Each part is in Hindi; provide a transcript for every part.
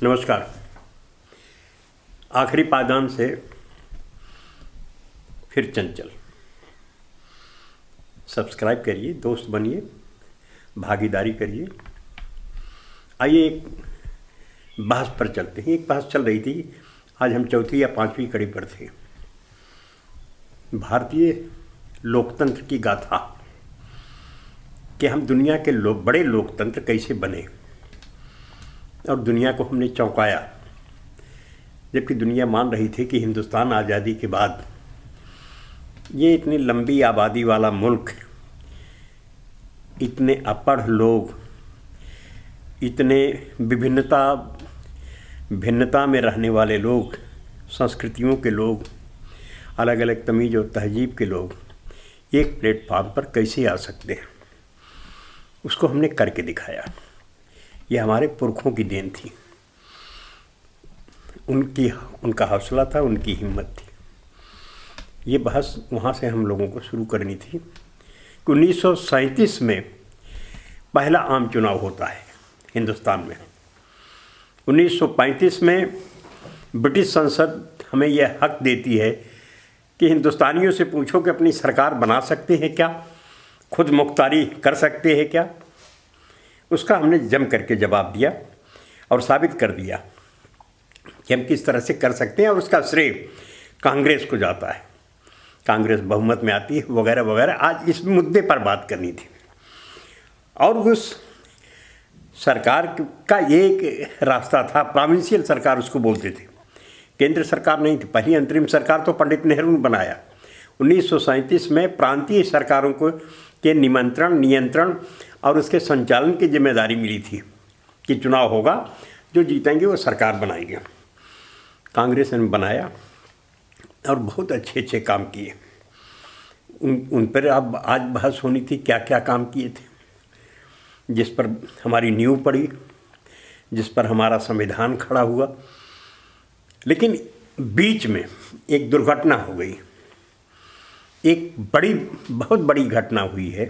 नमस्कार। आखिरी पायदान से फिर चंचल। सब्सक्राइब करिए, दोस्त बनिए, भागीदारी करिए। आइए एक बहस पर चलते हैं। एक बहस चल रही थी, आज हम चौथी या पांचवी कड़ी पर थे। भारतीय लोकतंत्र की गाथा कि हम दुनिया के बड़े लोकतंत्र कैसे बने और दुनिया को हमने चौंकाया, जबकि दुनिया मान रही थी कि हिंदुस्तान आज़ादी के बाद ये इतनी लंबी आबादी वाला मुल्क, इतने अपढ़ लोग, इतने भिन्नता में रहने वाले लोग, संस्कृतियों के लोग, अलग अलग तमीज़ और तहजीब के लोग एक प्लेटफार्म पर कैसे आ सकते हैं, उसको हमने करके दिखाया। ये हमारे पुरखों की देन थी, उनका हौसला था, उनकी हिम्मत थी। ये बहस वहाँ से हम लोगों को शुरू करनी थी कि 1937 में पहला आम चुनाव होता है हिंदुस्तान में। 1935 में ब्रिटिश संसद हमें यह हक देती है कि हिंदुस्तानियों से पूछो कि अपनी सरकार बना सकते हैं क्या, खुद मुख्तारी कर सकते हैं क्या। उसका हमने जम करके जवाब दिया और साबित कर दिया कि हम किस तरह से कर सकते हैं, और उसका श्रेय कांग्रेस को जाता है। कांग्रेस बहुमत में आती है वगैरह वगैरह। आज इस मुद्दे पर बात करनी थी। और उस सरकार का एक रास्ता था, प्रोविंशियल सरकार उसको बोलते थे, केंद्र सरकार नहीं थी। पहली अंतरिम सरकार तो पंडित नेहरू ने बनाया। 1937 में प्रांतीय सरकारों को के नियंत्रण और उसके संचालन की जिम्मेदारी मिली थी कि चुनाव होगा, जो जीतेंगे वो सरकार बनाएंगे। कांग्रेस ने बनाया और बहुत अच्छे काम किए। उन पर अब आज बहस होनी थी क्या क्या काम किए थे, जिस पर हमारी नींव पड़ी, जिस पर हमारा संविधान खड़ा हुआ। लेकिन बीच में एक दुर्घटना हो गई, एक बहुत बड़ी घटना हुई है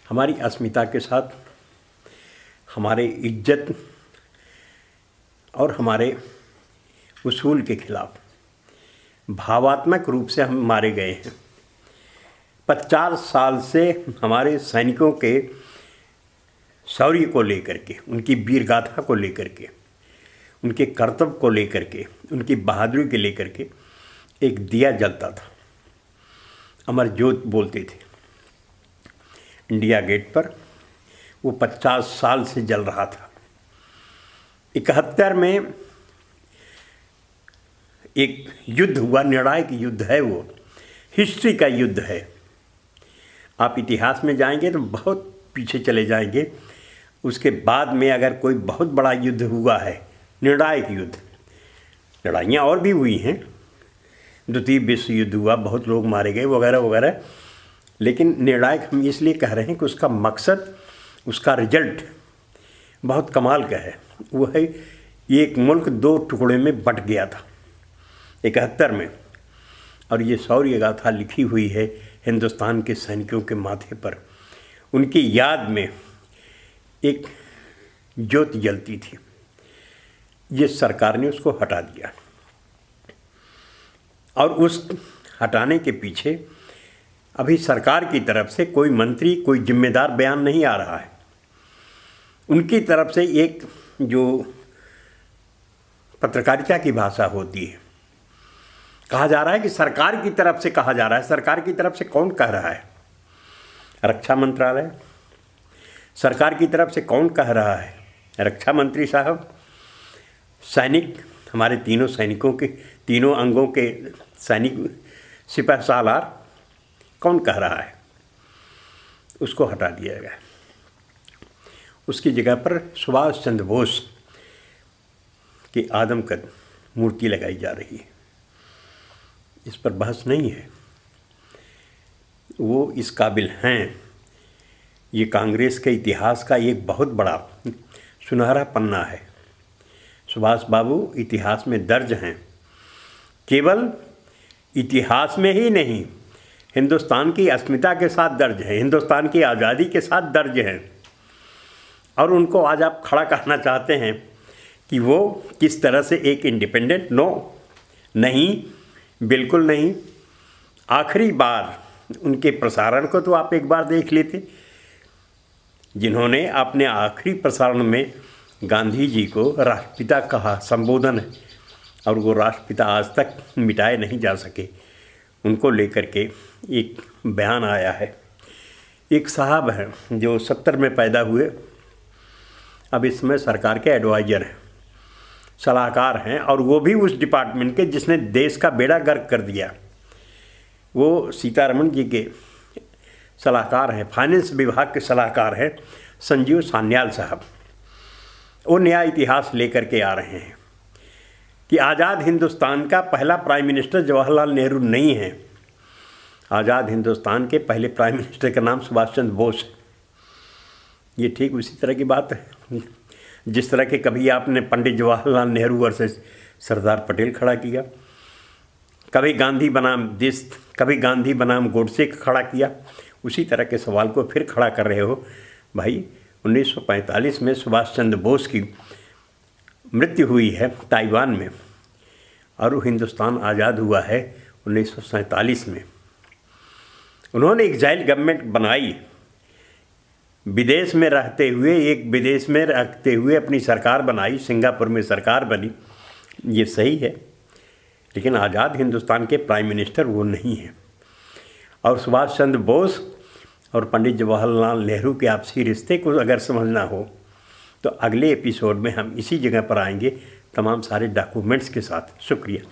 हमारी अस्मिता के साथ, हमारे इज्जत और हमारे उसूल के खिलाफ। भावात्मक रूप से हम मारे गए हैं। 50 साल से हमारे सैनिकों के शौर्य को लेकर के, उनकी वीरगाथा को लेकर के, उनके कर्तव्य को लेकर के, उनकी बहादुरी के लेकर के एक दिया जलता था। अमर ज्योत बोलते थे इंडिया गेट पर। वो 50 साल से जल रहा था। 71 में एक युद्ध हुआ, निर्णायक युद्ध है वो, हिस्ट्री का युद्ध है। आप इतिहास में जाएंगे तो बहुत पीछे चले जाएंगे। उसके बाद में अगर कोई बहुत बड़ा युद्ध हुआ है, निर्णायक युद्ध, लड़ाइयाँ और भी हुई हैं, द्वितीय विश्व युद्ध हुआ, बहुत लोग मारे गए वगैरह वगैरह, लेकिन निर्णायक हम इसलिए कह रहे हैं कि उसका मकसद, उसका रिजल्ट बहुत कमाल का है। वो है एक मुल्क 2 टुकड़े में बट गया था 71 में, और ये शौर्य गाथा लिखी हुई है हिंदुस्तान के सैनिकों के माथे पर। उनकी याद में एक ज्योत जलती थी। ये सरकार ने उसको हटा दिया, और उस हटाने के पीछे अभी सरकार की तरफ से कोई मंत्री, कोई जिम्मेदार बयान नहीं आ रहा है। उनकी तरफ से एक जो पत्रकारिता की भाषा होती है, कहा जा रहा है कि सरकार की तरफ से कहा जा रहा है। सरकार की तरफ से कौन कह रहा है? रक्षा मंत्रालय। सरकार की तरफ से कौन कह रहा है? रक्षा मंत्री साहब। सैनिक, हमारे तीनों सैनिकों के, तीनों अंगों के सैनिक, सिपह सालार, कौन कह रहा है? उसको हटा दिया गया। उसकी जगह पर सुभाष चंद्र बोस की आदमकद मूर्ति लगाई जा रही है। इस पर बहस नहीं है, वो इस काबिल हैं। ये कांग्रेस के इतिहास का एक बहुत बड़ा सुनहरा पन्ना है। सुभाष बाबू इतिहास में दर्ज हैं। केवल इतिहास में ही नहीं, हिंदुस्तान की अस्मिता के साथ दर्ज है, हिंदुस्तान की आज़ादी के साथ दर्ज है। और उनको आज आप खड़ा करना चाहते हैं कि वो किस तरह से एक इंडिपेंडेंट, नो, नहीं, बिल्कुल नहीं। आखिरी बार उनके प्रसारण को तो आप एक बार देख लेते, जिन्होंने अपने आखिरी प्रसारण में गांधी जी को राष्ट्रपिता कहा, संबोधन है, और वो राष्ट्रपिता आज तक मिटाए नहीं जा सके। उनको लेकर के एक बयान आया है। एक साहब हैं जो 70 में पैदा हुए, अब इसमें सरकार के एडवाइज़र हैं, सलाहकार हैं, और वो भी उस डिपार्टमेंट के जिसने देश का बेड़ा गर्क कर दिया। वो सीतारमण जी के सलाहकार हैं, फाइनेंस विभाग के सलाहकार हैं, संजीव सान्याल साहब। वो नया इतिहास लेकर के आ रहे हैं कि आज़ाद हिंदुस्तान का पहला प्राइम मिनिस्टर जवाहरलाल नेहरू नहीं है। आज़ाद हिंदुस्तान के पहले प्राइम मिनिस्टर का नाम सुभाष चंद्र बोस है। ये ठीक उसी तरह की बात है जिस तरह के कभी आपने पंडित जवाहरलाल नेहरू वर्सेस सरदार पटेल खड़ा किया, कभी गांधी बनाम देश, कभी गांधी बनाम गोडसे खड़ा किया। उसी तरह के सवाल को फिर खड़ा कर रहे हो भाई। 1945 में सुभाष चंद्र बोस की मृत्यु हुई है ताइवान में, और हिंदुस्तान आज़ाद हुआ है 1947 में। उन्होंने एग्जाइल गवर्नमेंट बनाई, विदेश में रहते हुए, एक विदेश में रखते हुए अपनी सरकार बनाई, सिंगापुर में सरकार बनी, ये सही है, लेकिन आज़ाद हिंदुस्तान के प्राइम मिनिस्टर वो नहीं है। और सुभाष चंद्र बोस और पंडित जवाहरलाल नेहरू के आपसी रिश्ते को अगर समझना हो तो अगले एपिसोड में हम इसी जगह पर आएंगे तमाम सारे डॉक्यूमेंट्स के साथ। शुक्रिया।